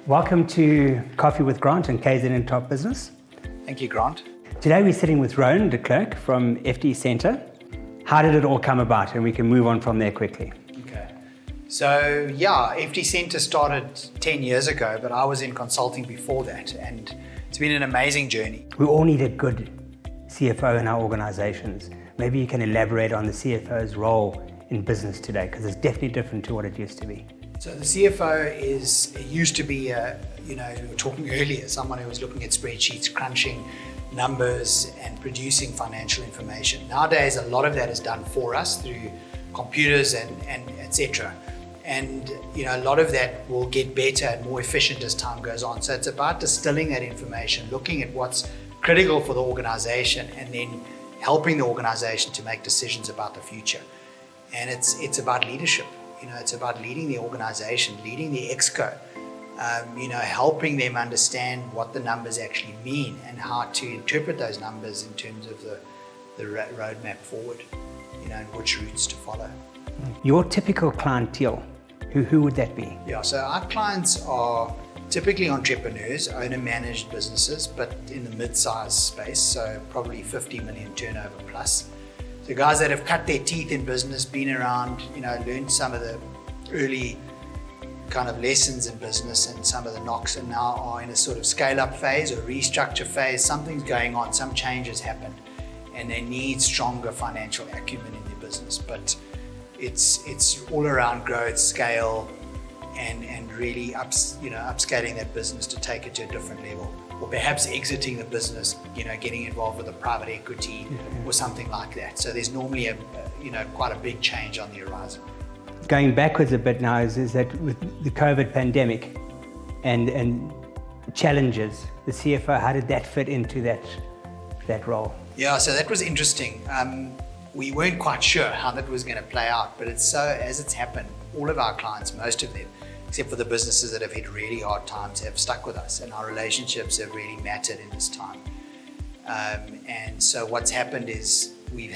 Welcome to Coffee with Grant and KZN Top Business. Thank you, Grant. Today we're sitting with Rowan, Klerk from FD Centre. How did it all come about? And we can move on from there quickly. Okay. So FD Centre started 10 years ago, but I was in consulting before that, and it's been an amazing journey. We all need a good CFO in our organizations. Maybe you can elaborate on the CFO's role in business today, because it's definitely different to what it used to be. So the CFO used to be, we were talking earlier, someone who was looking at spreadsheets, crunching numbers and producing financial information. Nowadays, a lot of that is done for us through computers and etc. And a lot of that will get better and more efficient as time goes on. So it's about distilling that information, looking at what's critical for the organization, and then helping the organization to make decisions about the future. And it's about leadership. It's about leading the organization, leading the exco, helping them understand what the numbers actually mean and how to interpret those numbers in terms of the roadmap forward, and which routes to follow. Your typical clientele, who would that be? Yeah, so our clients are typically entrepreneurs, owner-managed businesses, but in the mid-size space, so probably 50 million turnover plus. So guys that have cut their teeth in business, been around, learned some of the early kind of lessons in business and some of the knocks, and now are in a sort of scale-up phase or restructure phase. Something's going on, some change has happened, and they need stronger financial acumen in their business. But it's all around growth, scale, and really upscaling that business to take it to a different level, or perhaps exiting the business, getting involved with a private equity or something like that. So there's normally quite a big change on the horizon. Going backwards a bit now is that with the COVID pandemic and challenges, the CFO, how did that fit into that role? Yeah, so that was interesting. We weren't quite sure how that was going to play out, but as it's happened, all of our clients, most of them, except for the businesses that have hit really hard times, have stuck with us, and our relationships have really mattered in this time. And so what's happened is we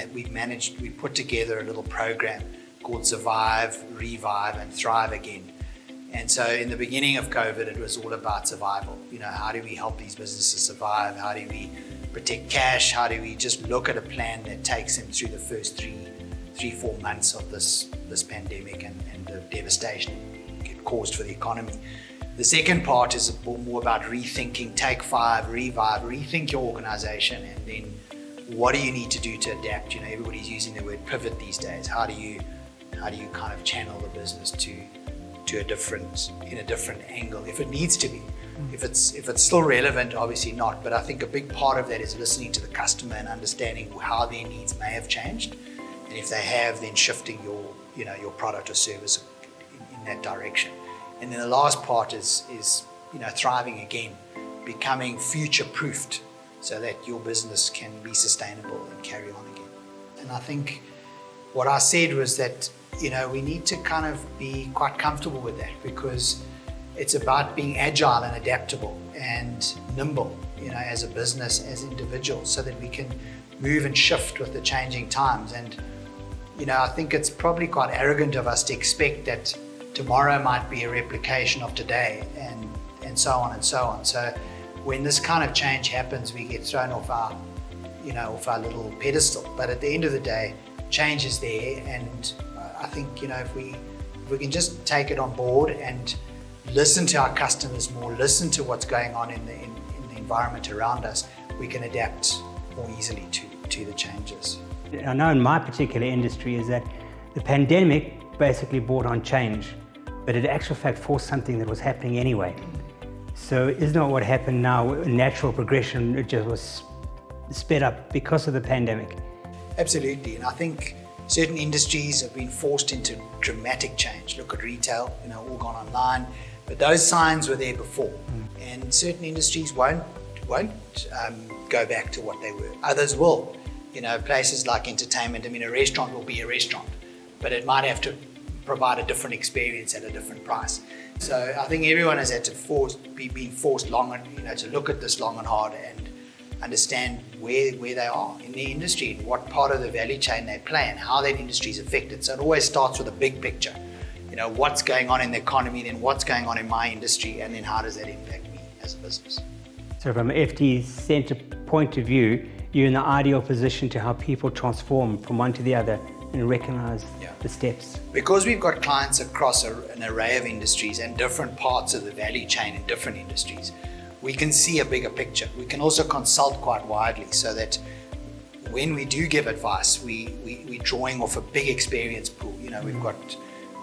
put together a little program called Survive, Revive, and Thrive Again. And so in the beginning of COVID, it was all about survival. How do we help these businesses survive? How do we protect cash? How do we just look at a plan that takes them through the first 4 months of this pandemic and the devastation it caused for the economy? The second part is more about rethinking, take 5, revive, rethink your organization, and then what do you need to do to adapt? Everybody's using the word pivot these days. How do you kind of channel the business in a different angle if it needs to be? If it's still relevant, obviously not, but I think a big part of that is listening to the customer and understanding how their needs may have changed, and if they have, then shifting your product or service in that direction. And then the last part is thriving again, becoming future-proofed so that your business can be sustainable and carry on again. And I think what I said was that we need to kind of be quite comfortable with that, because it's about being agile and adaptable and nimble, as a business, as individuals, so that we can move and shift with the changing times. And I think it's probably quite arrogant of us to expect that tomorrow might be a replication of today, and so on and so on. So when this kind of change happens, we get thrown off our little pedestal. But at the end of the day, change is there, and I think if we can just take it on board and listen to our customers more, listen to what's going on in the environment around us, we can adapt more easily to the changes. I know in my particular industry is that the pandemic basically brought on change, but it in actual fact forced something that was happening anyway. So isn't that what happened now? A natural progression, it just was sped up because of the pandemic. Absolutely, and I think certain industries have been forced into dramatic change. Look at retail, all gone online, but those signs were there before. And certain industries won't go back to what they were. Others will. Places like entertainment, a restaurant will be a restaurant, but it might have to provide a different experience at a different price. So I think everyone has had to be forced to look at this long and hard and understand where they are in the industry and what part of the value chain they play and how that industry is affected. So it always starts with a big picture. what's going on in the economy, then what's going on in my industry, and then how does that impact me as a business. So from an FD Centre point of view, you're in the ideal position to help people transform from one to the other and recognize the steps. Because we've got clients across an array of industries and different parts of the value chain in different industries, we can see a bigger picture. We can also consult quite widely so that when we do give advice, we're drawing off a big experience pool. We've got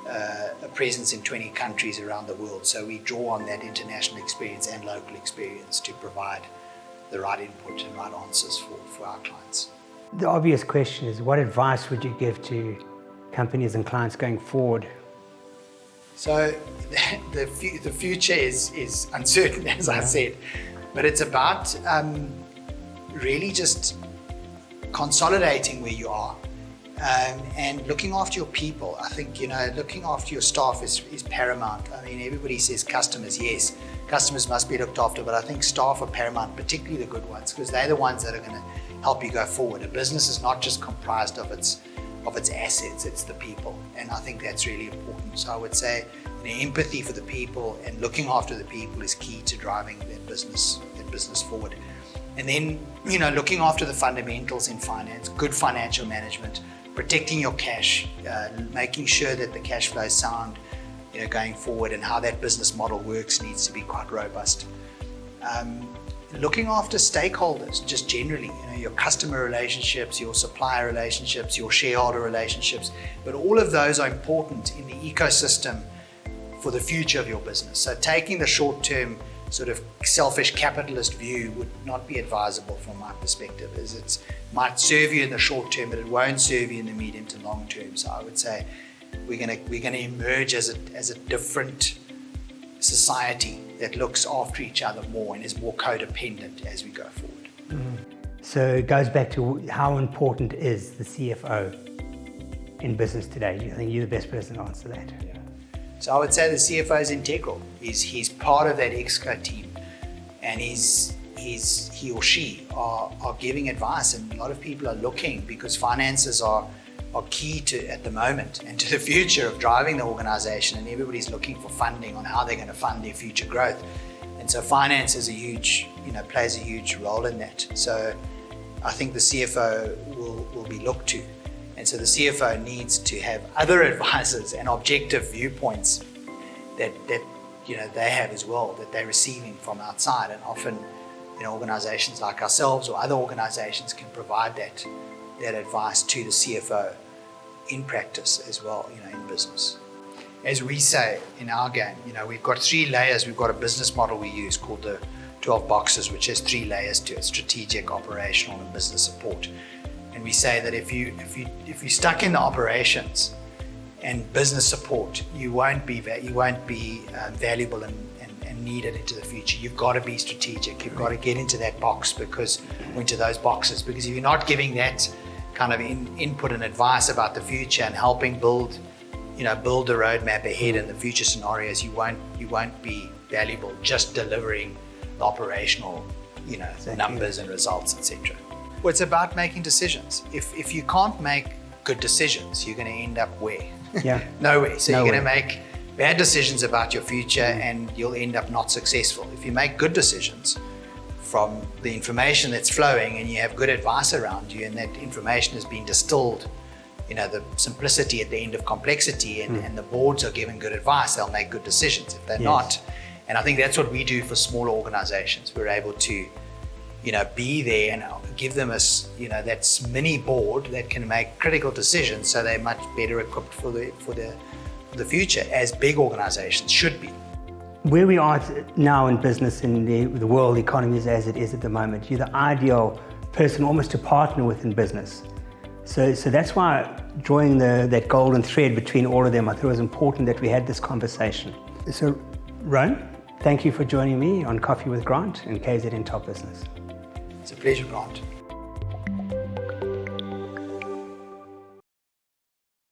a presence in 20 countries around the world, so we draw on that international experience and local experience to provide the right input and right answers for our clients. The obvious question is, what advice would you give to companies and clients going forward? So the future is uncertain, as I said, but it's about really just consolidating where you are and looking after your people. I think, looking after your staff is paramount. I mean, everybody says customers, yes, customers must be looked after, but I think staff are paramount, particularly the good ones, because they're the ones that are going to help you go forward. A business is not just comprised of its assets, it's the people, and I think that's really important. So I would say empathy for the people and looking after the people is key to driving that business forward. And then, looking after the fundamentals in finance, good financial management, protecting your cash, making sure that the cash flow is sound, going forward, and how that business model works needs to be quite robust. Looking after stakeholders, just generally, your customer relationships, your supplier relationships, your shareholder relationships, but all of those are important in the ecosystem for the future of your business. So taking the short-term sort of selfish capitalist view would not be advisable from my perspective, as it might serve you in the short term, but it won't serve you in the medium to long term. So I would say we're going to emerge as a different society that looks after each other more and is more codependent as we go forward. So it goes back to how important is the CFO in business today? I think you're the best person to answer that. So I would say the CFO is integral. He's part of that exco team, and he or she are giving advice, and a lot of people are looking, because finances are key to, at the moment, and to the future of driving the organization, and everybody's looking for funding on how they're going to fund their future growth. And so finance is plays a huge role in that. So I think the CFO will be looked to. And so the CFO needs to have other advisors and objective viewpoints that they have as well, that they're receiving from outside. And often, organizations like ourselves or other organizations can provide that advice to the CFO in practice as well, in business. As we say in our game, we've got 3 layers. We've got a business model we use called the 12 boxes, which has 3 layers to it: strategic, operational, and business support. And we say that if you're stuck in the operations and business support, you won't be valuable and needed into the future. You've got to be strategic. You've got to get into that box, into those boxes, because if you're not giving that kind of input and advice about the future and helping build the roadmap ahead in the future scenarios, you won't be valuable just delivering the operational, numbers and results, etc. Well, it's about making decisions. If you can't make good decisions, you're going to end up where? Nowhere. So you're going to make bad decisions about your future, and you'll end up not successful. If you make good decisions from the information that's flowing, and you have good advice around you, and that information has been distilled, the simplicity at the end of complexity, and the boards are given good advice, they'll make good decisions. If they're not, and I think that's what we do for smaller organizations. We're able to be there and give them that mini board that can make critical decisions, so they're much better equipped for the future, as big organizations should be. Where we are now in business, in the world economy as it is at the moment, you're the ideal person almost to partner with in business. So that's why drawing that golden thread between all of them, I thought it was important that we had this conversation. So Rowan, thank you for joining me on Coffee with Grant and KZN Top Business. It's a pleasure, Grant.